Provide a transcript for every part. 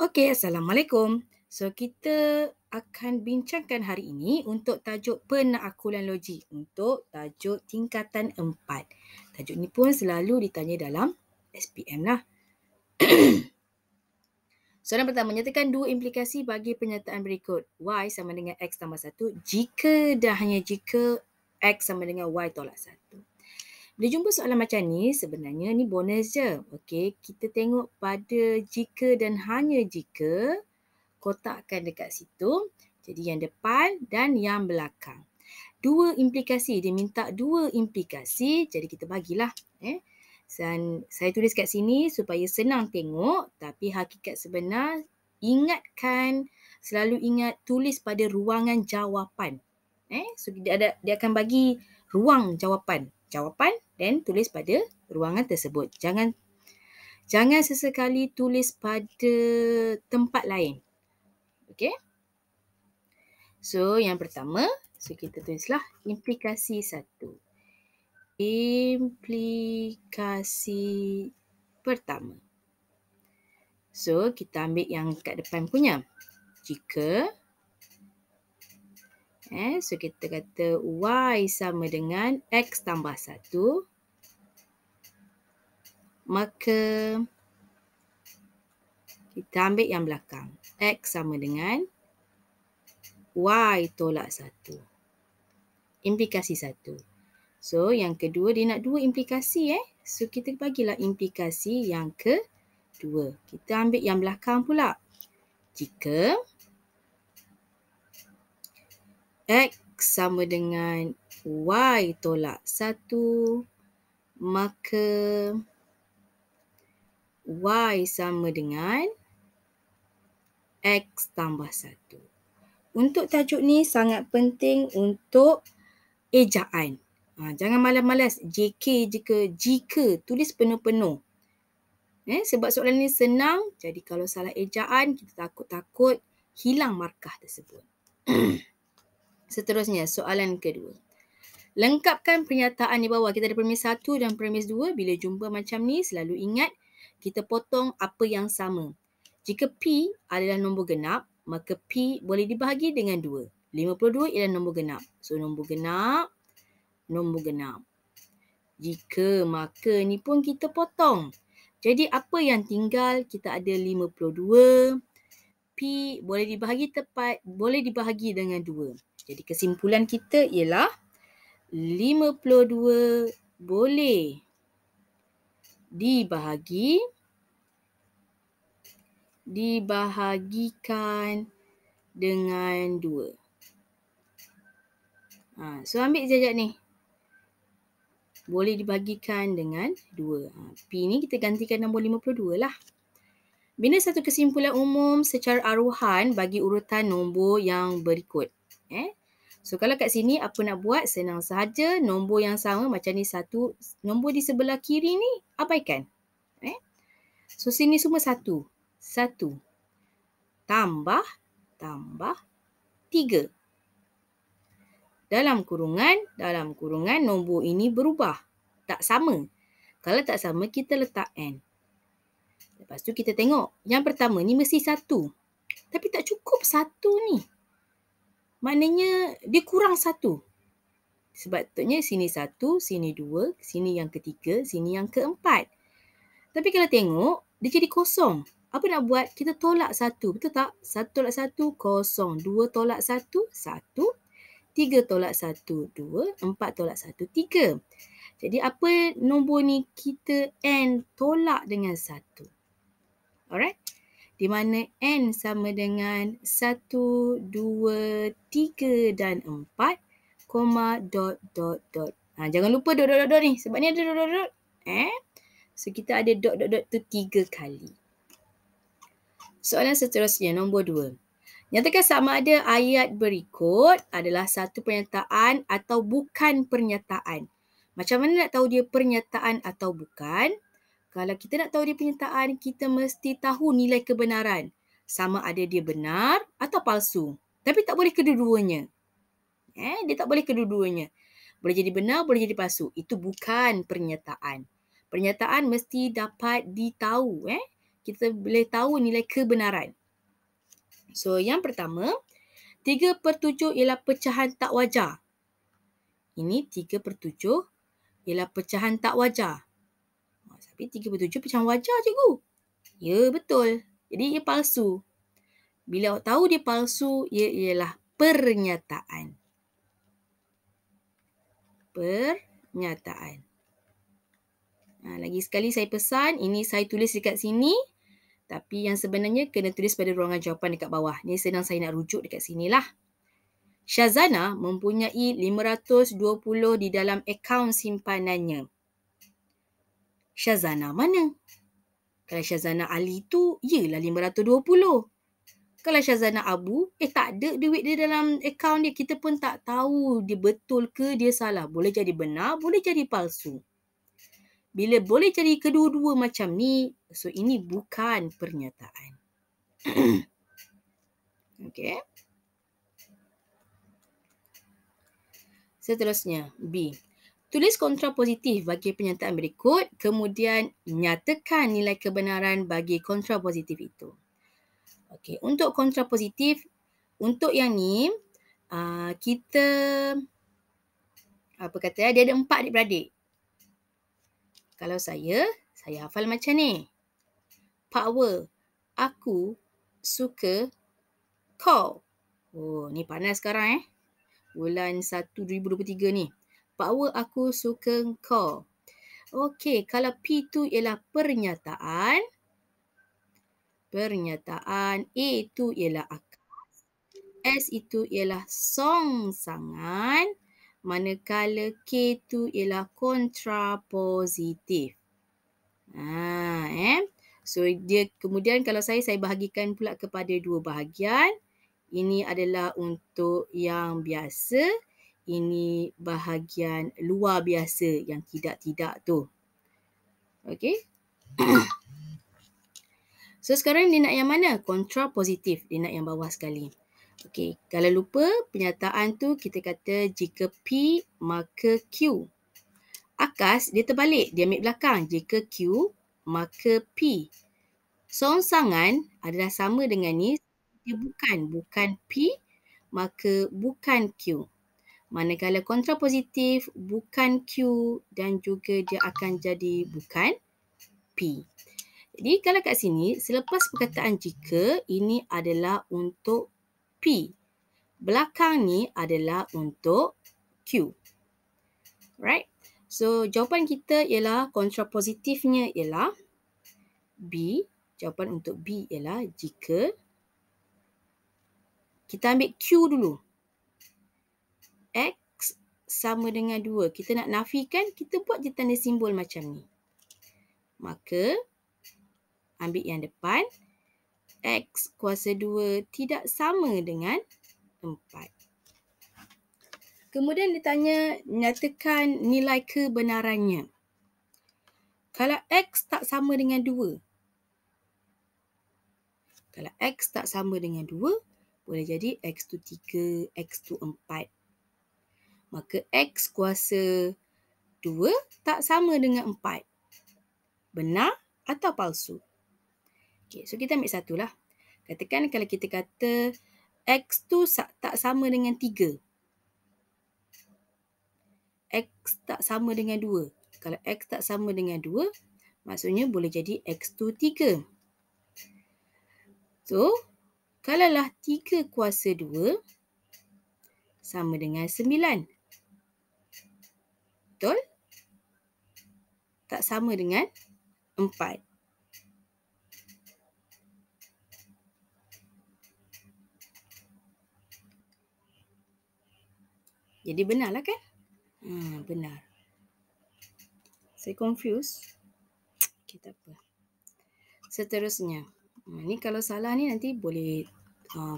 Okey, Assalamualaikum. So, kita akan bincangkan hari ini untuk tajuk penakkulan logik untuk tajuk tingkatan 4. Tajuk ni pun selalu ditanya dalam SPM lah. Soalan pertama, nyatakan dua implikasi bagi pernyataan berikut. Y sama dengan X tambah 1 jika dan hanya jika X sama dengan Y tolak 1. Bila jumpa soalan macam ni, sebenarnya ni bonus je. Okey, kita tengok pada jika dan hanya jika, kotakkan dekat situ. Jadi yang depan dan yang belakang. Dua implikasi, dia minta dua implikasi, jadi kita bagilah. Dan saya tulis kat sini supaya senang tengok, tapi hakikat sebenar, ingatkan, selalu ingat tulis pada ruangan jawapan. So dia akan bagi ruang jawapan dan tulis pada ruangan tersebut. Jangan sesekali tulis pada tempat lain. Okey? So, yang pertama, so kita tulislah implikasi 1. Implikasi pertama. So, kita ambil yang kat depan punya. Jika, so kita kata Y sama dengan X tambah 1, maka kita ambil yang belakang. X sama dengan Y tolak 1. Implikasi 1. So, yang kedua dia nak dua implikasi. So, kita bagilah implikasi yang kedua. Kita ambil yang belakang pula. Jika X sama dengan Y tolak 1, maka Y sama dengan X tambah 1. Untuk tajuk ni sangat penting untuk ejaan. Jangan malas-malas JK jika tulis penuh-penuh. Sebab soalan ni senang, jadi kalau salah ejaan, kita takut-takut hilang markah tersebut. Seterusnya, soalan kedua. Lengkapkan pernyataan di bawah. Kita ada premis 1 dan premis 2. Bila jumpa macam ni, selalu ingat kita potong apa yang sama. Jika P adalah nombor genap, maka P boleh dibahagi dengan 2. 52 ialah nombor genap. So, nombor genap. Jika, maka ni pun kita potong. Jadi, apa yang tinggal? Kita ada 52. P boleh dibahagi dengan 2. Jadi, kesimpulan kita ialah 52 boleh dibahagikan dengan 2. So, ambil sekejap ni. Boleh dibahagikan dengan 2. P ni kita gantikan nombor 52 lah. Bina satu kesimpulan umum secara aruhan bagi urutan nombor yang berikut. So, kalau kat sini apa nak buat? Senang sahaja. Nombor yang sama macam ni 1. Nombor di sebelah kiri ni abaikan. So, sini semua 1. 1 tambah 3. Dalam kurungan nombor ini berubah. Tak sama. Kalau tak sama, kita letak N. Lepas tu kita tengok. Yang pertama ni mesti 1. Tapi tak cukup 1 ni. Maknanya dia kurang 1. Sebabnya sini 1, sini 2, sini yang ketiga, sini yang keempat. Tapi kalau tengok, dia jadi kosong. Apa nak buat? Kita tolak 1. Betul tak? 1 tolak 1, kosong. 2 tolak 1, 1. 3 tolak 1, 2. 4 tolak 1, 3. Jadi apa nombor ni? Kita N tolak dengan 1. Alright? Di mana N sama dengan 1, 2, 3 dan 4, dot. Jangan lupa dot ni. Sebab ni ada dot. So kita ada dot tu 3 kali. Soalan seterusnya, nombor 2. Nyatakan sama ada ayat berikut adalah satu pernyataan atau bukan pernyataan. Macam mana nak tahu dia pernyataan atau bukan? Kalau kita nak tahu dia pernyataan, kita mesti tahu nilai kebenaran. Sama ada dia benar atau palsu. Tapi tak boleh kedua-duanya. Dia tak boleh kedua-duanya. Boleh jadi benar, boleh jadi palsu. Itu bukan pernyataan. Pernyataan mesti dapat ditahu. kita boleh tahu nilai kebenaran. So, yang pertama, 3/7 ialah pecahan tak wajar. Ini 3/7 ialah pecahan tak wajar. Tapi 3/7 pecahan wajar, cikgu. Ya, betul. Jadi, ia palsu. Bila awak tahu dia palsu, ia ialah pernyataan. Pernyataan. Lagi sekali saya pesan, ini saya tulis dekat sini. Tapi yang sebenarnya kena tulis pada ruangan jawapan dekat bawah. Ni senang saya nak rujuk dekat sinilah. Syazana mempunyai 520 di dalam akaun simpanannya. Syazana mana? Kalau Syazana Ali tu, ialah 520. Kalau Syazana Abu, tak ada duit di dalam akaun dia. Kita pun tak tahu dia betul ke dia salah. Boleh jadi benar, boleh jadi palsu. Bila boleh jadi kedua-dua macam ni, so ini bukan pernyataan. Okey. Seterusnya, B. Tulis kontrapositif bagi pernyataan berikut, kemudian nyatakan nilai kebenaran bagi kontrapositif itu. Okey, untuk kontrapositif, untuk yang ni, kita, dia ada 4 adik-beradik. Kalau saya hafal macam ni. Power, aku suka kau. Oh, ni panas sekarang Bulan 1 2023 ni. Power, aku suka kau. Okey, kalau P tu ialah pernyataan. Pernyataan. A tu ialah akas. S itu ialah songsangan. Manakala K tu ialah kontrapositif. So, dia kemudian kalau saya bahagikan pula kepada 2 bahagian. Ini adalah untuk yang biasa. Ini bahagian luar biasa yang tidak-tidak tu. Okey. So, sekarang dia nak yang mana? Kontrapositif. Dia nak yang bawah sekali. Okey. Kalau lupa pernyataan tu kita kata jika P maka Q. Akas dia terbalik. Dia ambil belakang. Jika Q maka P. Songsangan adalah sama dengan ni. Dia bukan P, maka bukan Q. Manakala kontrapositif, bukan Q dan juga dia akan jadi bukan P. Jadi kalau kat sini, selepas perkataan jika, ini adalah untuk P. Belakang ni adalah untuk Q. Right? So, jawapan kita ialah kontrapositifnya ialah B. Jawapan untuk B ialah jika. Kita ambil Q dulu. X sama dengan 2. Kita nak nafikan, kita buat je tanda simbol macam ni. Maka, ambil yang depan. X kuasa 2 tidak sama dengan 4. Kemudian ditanya, nyatakan nilai kebenarannya. Kalau X tak sama dengan 2. Kalau X tak sama dengan 2, boleh jadi X tu 3, X tu 4. Maka X kuasa 2 tak sama dengan 4. Benar atau palsu? Okay, so kita ambil satulah. Katakan kalau kita kata X tu tak sama dengan 3. X tak sama dengan 2. Kalau X tak sama dengan 2, maksudnya boleh jadi X tu 3. So, kalaulah 3 kuasa 2 sama dengan 9. Betul? Tak sama dengan 4. Jadi benarlah kan? Benar. Saya confused. Okay, tak apa. Seterusnya. Ni kalau salah ni nanti boleh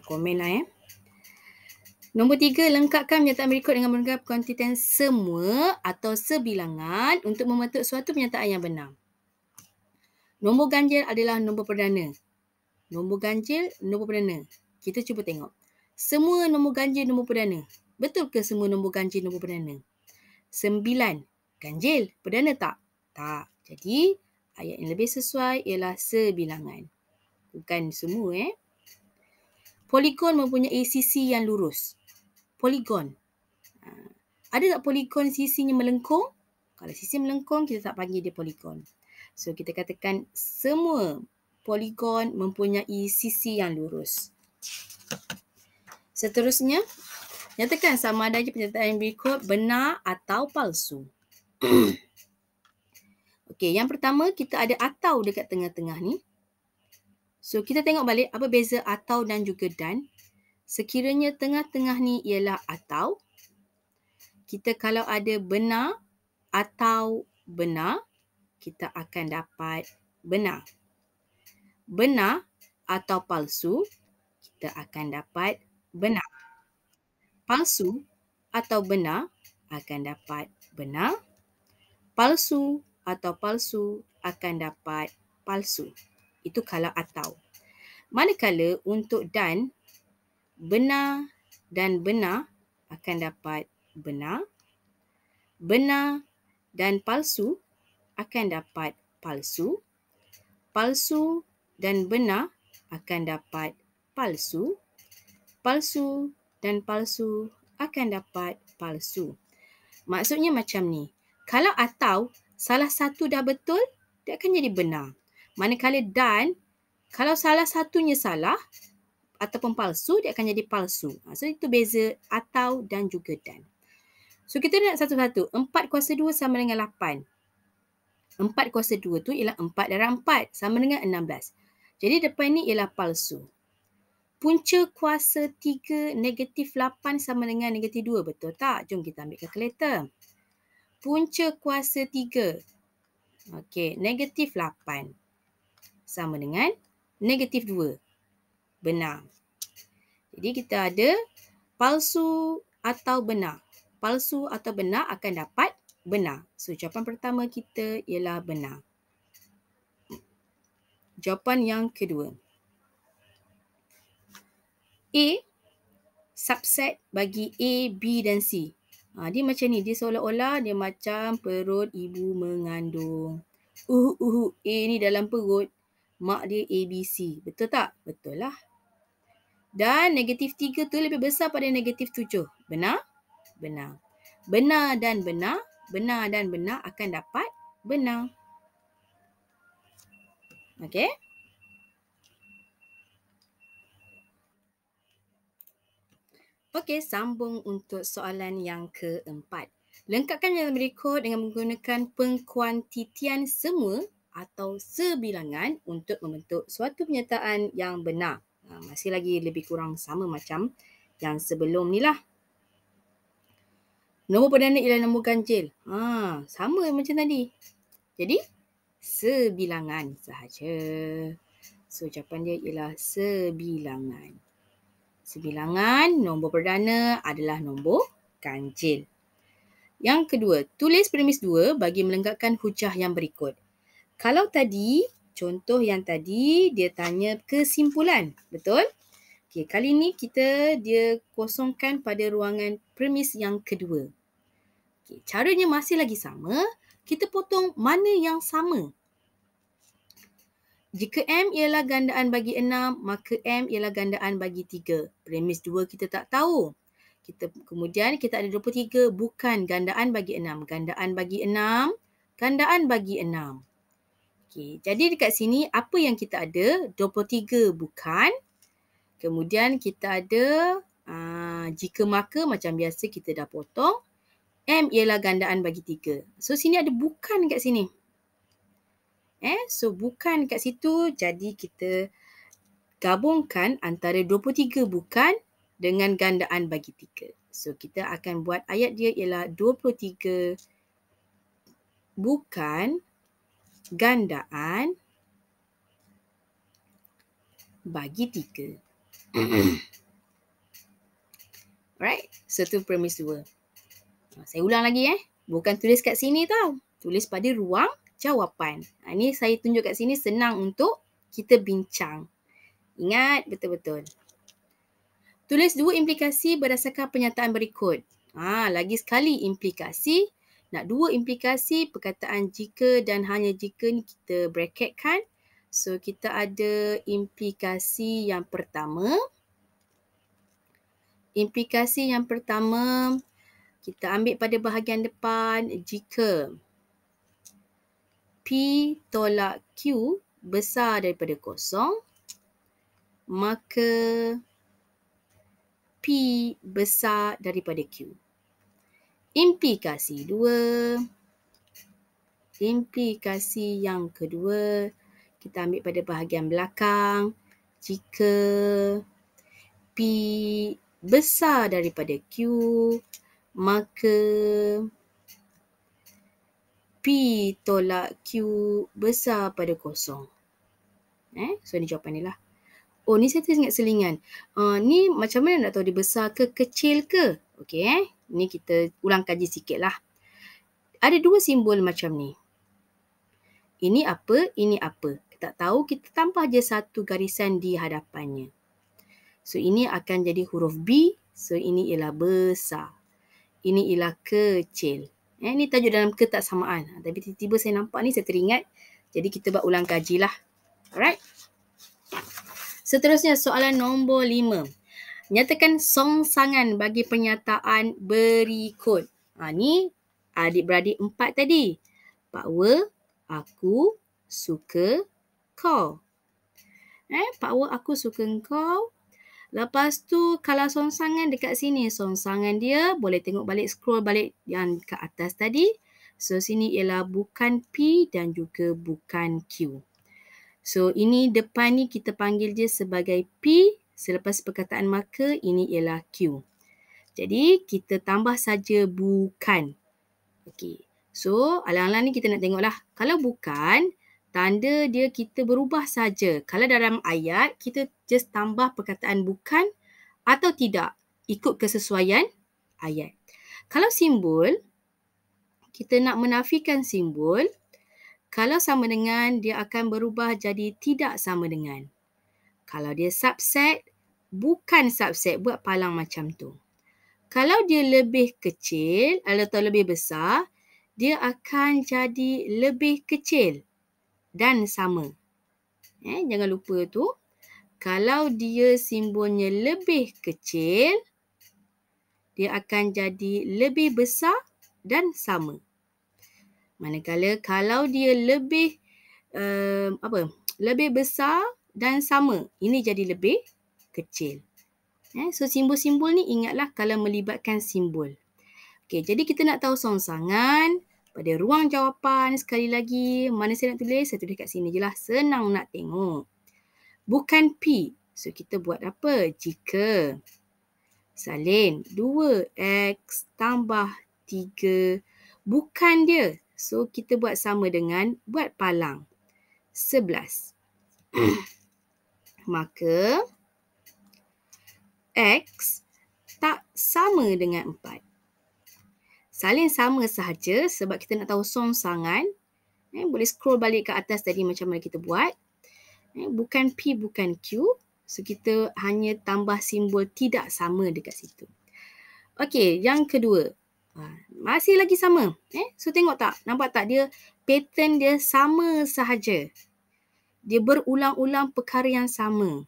komen lah Nombor 3, lengkapkan pernyataan berikut dengan menggunakan kuantiti semua atau sebilangan untuk membentuk suatu pernyataan yang benar. Nombor ganjil adalah nombor perdana. Nombor ganjil, nombor perdana. Kita cuba tengok. Semua nombor ganjil, nombor perdana. Betul ke semua nombor ganjil, nombor perdana? 9 ganjil, perdana tak? Tak. Jadi, Ayat yang lebih sesuai ialah sebilangan. Bukan semua Poligon mempunyai sisi yang lurus. Poligon. Ada tak poligon sisinya melengkung? Kalau sisi melengkung, kita tak panggil dia poligon. So, kita katakan semua poligon mempunyai sisi yang lurus. Seterusnya, nyatakan sama ada pernyataan yang berikut benar atau palsu. Okey, yang pertama kita ada atau dekat tengah-tengah ni. So, kita tengok balik apa beza atau dan juga dan. Sekiranya tengah-tengah ni ialah atau, kita kalau ada benar atau benar, kita akan dapat benar. Benar atau palsu, kita akan dapat benar. Palsu atau benar akan dapat benar. Palsu atau palsu akan dapat palsu. Itu kalau atau. Manakala untuk dan, benar dan benar akan dapat benar. Benar dan palsu akan dapat palsu. Palsu dan benar akan dapat palsu. Palsu dan palsu akan dapat palsu. Maksudnya macam ni. Kalau atau salah satu dah betul, dia akan jadi benar. Manakala dan, kalau salah satunya salah ataupun palsu, dia akan jadi palsu. So, itu beza atau dan juga dan. So, kita nak satu-satu. 4 kuasa 2 sama dengan 8. 4 kuasa 2 tu ialah 4 darab 4 sama dengan 16. Jadi, depan ni ialah palsu. Punca kuasa 3 negatif 8 sama dengan negatif 2. Betul tak? Jom kita ambil kalkulator. Punca kuasa 3. Okey, negatif 8 sama dengan negatif 2. Benar. Jadi kita ada palsu atau benar. Palsu atau benar akan dapat benar. So, jawapan pertama kita ialah benar. Jawapan yang kedua. A, subset bagi A, B dan C. Dia macam ni. Dia seolah-olah dia macam perut ibu mengandung. A ni dalam perut. Mak dia A, B, C. Betul tak? Betul lah. Dan negatif 3 tu lebih besar pada negatif 7. Benar? Benar. Benar dan benar. Benar dan benar akan dapat benar. Okey? Okey, sambung untuk soalan yang keempat. Lengkapkan yang berikut dengan menggunakan pengkuantitian semua atau sebilangan untuk membentuk suatu pernyataan yang benar. Masih lagi lebih kurang sama macam yang sebelum ni lah. Nombor perdana ialah nombor ganjil. Sama macam tadi. Jadi, sebilangan sahaja. So, jawapan dia ialah sebilangan. Sebilangan nombor perdana adalah nombor ganjil. Yang kedua, tulis premis 2 bagi melengkapkan hujah yang berikut. Kalau tadi, contoh yang tadi dia tanya kesimpulan. Betul? Okey, kali ni dia kosongkan pada ruangan premis yang kedua. Okey, caranya masih lagi sama. Kita potong mana yang sama. Jika M ialah gandaan bagi 6, maka M ialah gandaan bagi 3. Premis 2 kita tak tahu. Kemudian kita ada 23 bukan gandaan bagi 6. Gandaan bagi 6, gandaan bagi 6. Okey, jadi dekat sini apa yang kita ada? 23 bukan. Kemudian kita ada jika maka macam biasa kita dah potong. M ialah gandaan bagi 3. So sini ada bukan kat sini. So bukan kat situ, jadi kita gabungkan antara 23 bukan dengan gandaan bagi 3. So kita akan buat ayat dia ialah 23 bukan gandaan bagi 3. Alright, so tu premis 2. Saya ulang lagi bukan tulis kat sini tau. Tulis pada ruang jawapan. Ini saya tunjuk kat sini senang untuk kita bincang. Ingat betul-betul. Tulis 2 implikasi berdasarkan pernyataan berikut. Lagi sekali implikasi. nak 2 implikasi perkataan jika dan hanya jika ni kita bracketkan. So, kita ada implikasi yang pertama. Implikasi yang pertama, kita ambil pada bahagian depan, jika P tolak Q besar daripada kosong, maka P besar daripada Q. Implikasi yang kedua, kita ambil pada bahagian belakang, jika P besar daripada Q, maka P tolak Q besar pada kosong. So, ni jawapan dia lah. Oh, ni saya teringat selingan. Ni macam mana nak tahu dia besar ke kecil ke? Okey, ni kita ulang kaji sikit lah. Ada 2 simbol macam ni. Ini apa, ini apa. Tak tahu, kita tambah je satu garisan di hadapannya. So, ini akan jadi huruf B. So, ini ialah besar. Ini ialah kecil. Ini tajuk dalam ketaksamaan. Tapi tiba-tiba saya nampak ni, saya teringat. Jadi, kita buat ulang kaji lah. Alright. Seterusnya, soalan nombor 5. Nyatakan songsangan bagi pernyataan berikut. Ni adik-beradik 4 tadi. Pakwa, aku suka kau. Pakwa, aku suka kau. Lepas tu, kalau songsangan dekat sini, songsangan dia boleh tengok balik, scroll balik yang ke atas tadi. So, sini ialah bukan P dan juga bukan Q. So, ini depan ni kita panggil dia sebagai P. Selepas perkataan maka, ini ialah Q. Jadi, kita tambah saja bukan. Okey. So, alang-alang ni kita nak tengok lah. Kalau bukan, tanda dia kita berubah saja. Kalau dalam ayat, kita just tambah perkataan bukan atau tidak. Ikut kesesuaian ayat. Kalau simbol, kita nak menafikan simbol. Kalau sama dengan, dia akan berubah jadi tidak sama dengan. Kalau dia subset, bukan subset, buat palang macam tu. Kalau dia lebih kecil atau lebih besar, dia akan jadi lebih kecil dan sama. Jangan lupa tu. Kalau dia simbolnya lebih kecil, dia akan jadi lebih besar dan sama. Manakala kalau dia lebih lebih besar dan sama, ini jadi lebih kecil. So, simbol-simbol ni ingatlah kalau melibatkan simbol. Okey, jadi kita nak tahu songsangan pada ruang jawapan. Sekali lagi, mana saya nak tulis? Saya tulis kat sini je lah. Senang nak tengok. Bukan P. So, kita buat apa? Jika salin 2X tambah 3. Bukan dia. So, kita buat sama dengan buat palang. 11. Maka, X tak sama dengan 4. Salin sama sahaja sebab kita nak tahu songsangan. Boleh scroll balik ke atas tadi macam mana kita buat. Bukan P, bukan Q. So, kita hanya tambah simbol tidak sama dekat situ. Okey, yang kedua. Masih lagi sama. So, tengok tak? Nampak tak? Dia pattern dia sama sahaja. Dia berulang-ulang perkara yang sama.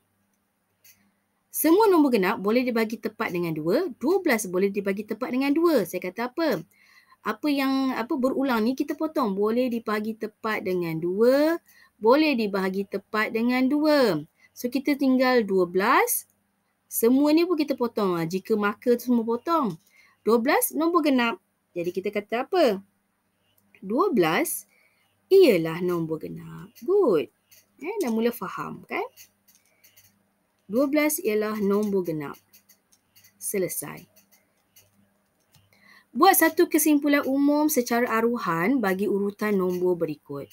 Semua nombor genap boleh dibagi tepat dengan 2. 12 boleh dibagi tepat dengan 2. Saya kata apa? Apa yang berulang ni kita potong. Boleh dibagi tepat dengan 2. Boleh dibagi tepat dengan 2. So, kita tinggal 12. Semua ni pun kita potong. Jika marker tu semua potong. 12 nombor genap. Jadi, kita kata apa? 12 ialah nombor genap. Good. Dah mula faham kan? 12 ialah nombor genap. Selesai. Buat satu kesimpulan umum secara aruhan bagi urutan nombor berikut.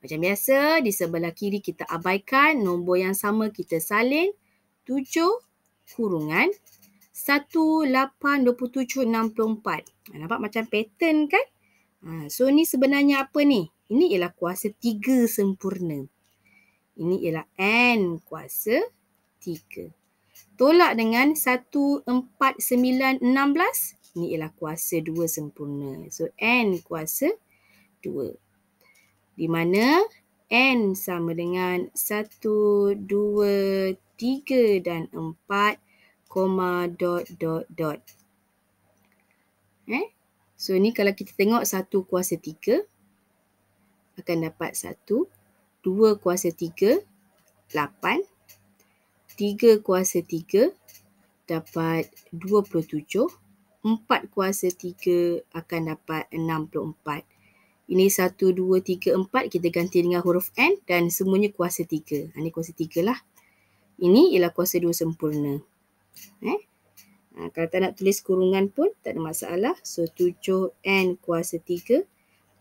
Macam biasa, di sebelah kiri kita abaikan. Nombor yang sama kita salin. 7 kurungan 1, 8, 27, 64. Nampak macam pattern kan? So, ni sebenarnya apa ni? Ini ialah kuasa 3 sempurna. Ini ialah N kuasa 3. Tolak dengan 1, 4, 9, 16. Ini ialah kuasa 2 sempurna. So, N kuasa 2. Di mana N sama dengan 1, 2, 3 dan 4, dot, dot, dot. So, ni kalau kita tengok 1 kuasa 3 akan dapat 1. 2 kuasa 3, 8. 3 kuasa 3 dapat 27. 4 kuasa 3 akan dapat 64. Ini 1, 2, 3, 4 kita ganti dengan huruf N dan semuanya kuasa 3. Ini kuasa 3 lah. Ini ialah kuasa 2 sempurna. Kalau tak nak tulis kurungan pun tak ada masalah. So 7N kuasa 3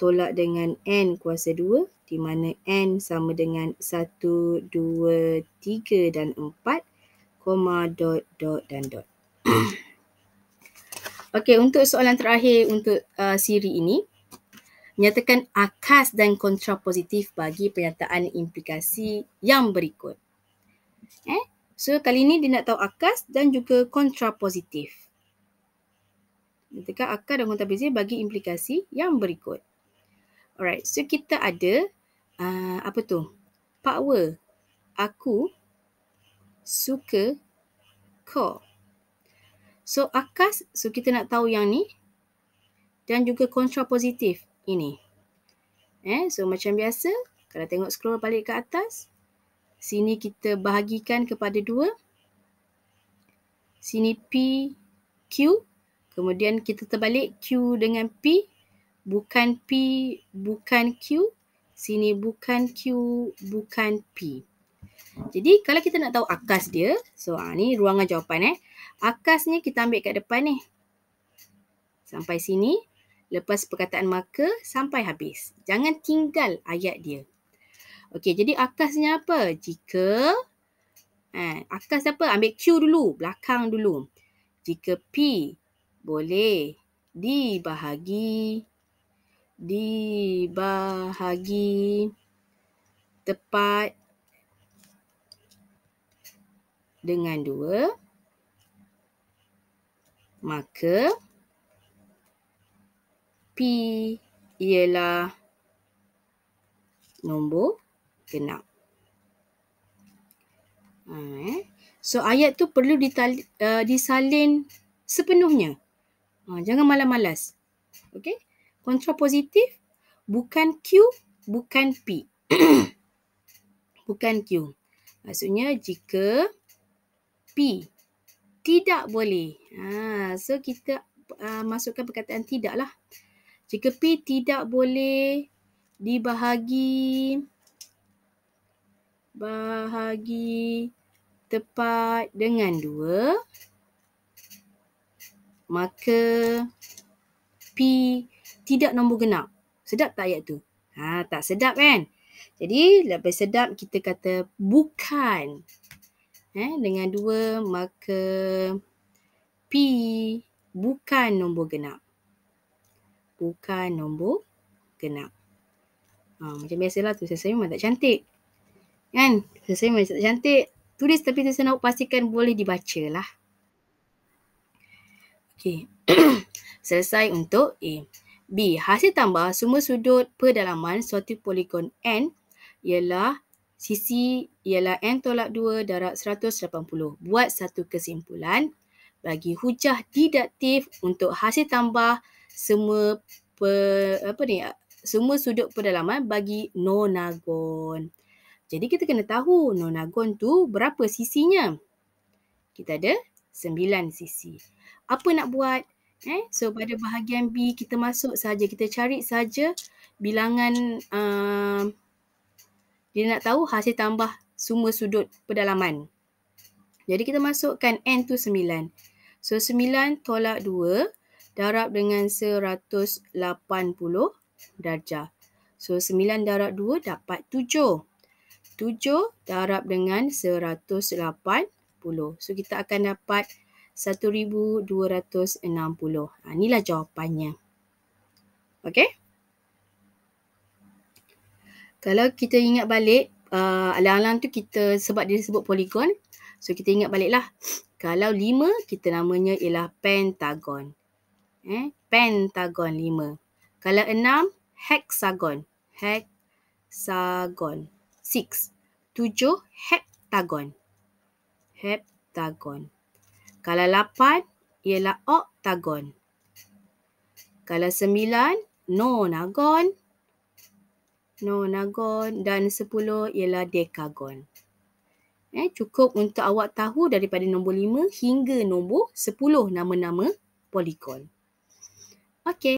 tolak dengan N kuasa 2 di mana N sama dengan 1, 2, 3 dan 4, dot, dot dan dot. Okey, untuk soalan terakhir untuk siri ini, nyatakan akas dan kontrapositif bagi pernyataan implikasi yang berikut. So, kali ini dia nak tahu akas dan juga kontrapositif. Nyatakan akas dan kontrapositif bagi implikasi yang berikut. Alright, so kita ada apa tu? Power. Aku suka kau. So, akas, so kita nak tahu yang ni. Dan juga kontrapositif ini. So, macam biasa, kalau tengok scroll balik ke atas, sini kita bahagikan kepada 2. Sini P, Q. Kemudian kita terbalik Q dengan P. Bukan P, bukan Q. Sini bukan Q, bukan P. Jadi, kalau kita nak tahu akas dia, so ni ruangan jawapan. Akasnya kita ambil kat depan ni. Sampai sini. Lepas perkataan maka sampai habis. Jangan tinggal ayat dia. Okey, jadi akasnya apa? Jika akas apa? Ambil Q dulu, belakang dulu. Jika P boleh dibahagi tepat dengan 2, maka P ialah nombor genap. So, ayat tu perlu disalin sepenuhnya. Jangan malas-malas. Okey? Kontrapositif, bukan Q, bukan P. Bukan Q. Maksudnya, jika P tidak boleh. So, kita masukkan perkataan tidak lah. Jika P tidak boleh dibahagi tepat dengan 2, maka P tidak nombor genap. Sedap tak ayat tu? Tak sedap kan? Jadi, lebih sedap kita kata bukan. Dengan 2, maka P bukan nombor genap. Bukan nombor genap. Macam biasalah tulisan saya memang tak cantik. Kan? Tulisan saya memang tak cantik. Tulis tapi tulisan awak pastikan boleh dibaca lah. Okey. Selesai untuk A. B. Hasil tambah semua sudut pedalaman suatu poligon N ialah sisi ialah N tolak 2 darab 180. Buat satu kesimpulan. Bagi hujah didaktif untuk hasil tambah semua semua sudut pedalaman bagi nonagon. Jadi kita kena tahu nonagon tu berapa sisinya. Kita ada 9 sisi. Apa nak buat? So pada bahagian B kita masuk saja, kita cari saja bilangan dia nak tahu hasil tambah semua sudut pedalaman. Jadi kita masukkan N tu 9. So 9 tolak 2 darab dengan 180 darjah. So 9 darab 2 dapat 7. 7 darab dengan 180. So kita akan dapat 1260. Inilah jawapannya. Okey? Kalau kita ingat balik, alang-alang tu kita sebab dia sebut poligon. So kita ingat baliklah. Kalau 5 kita namanya ialah pentagon. Pentagon 5. Kalau 6, hexagon. Hexagon. 6. 7, heptagon. Heptagon. Kalau 8, ialah oktagon. Kalau 9, nonagon. Nonagon. Dan 10 ialah dekagon. Cukup untuk awak tahu daripada nombor 5 hingga nombor 10 nama-nama poligon. Okey.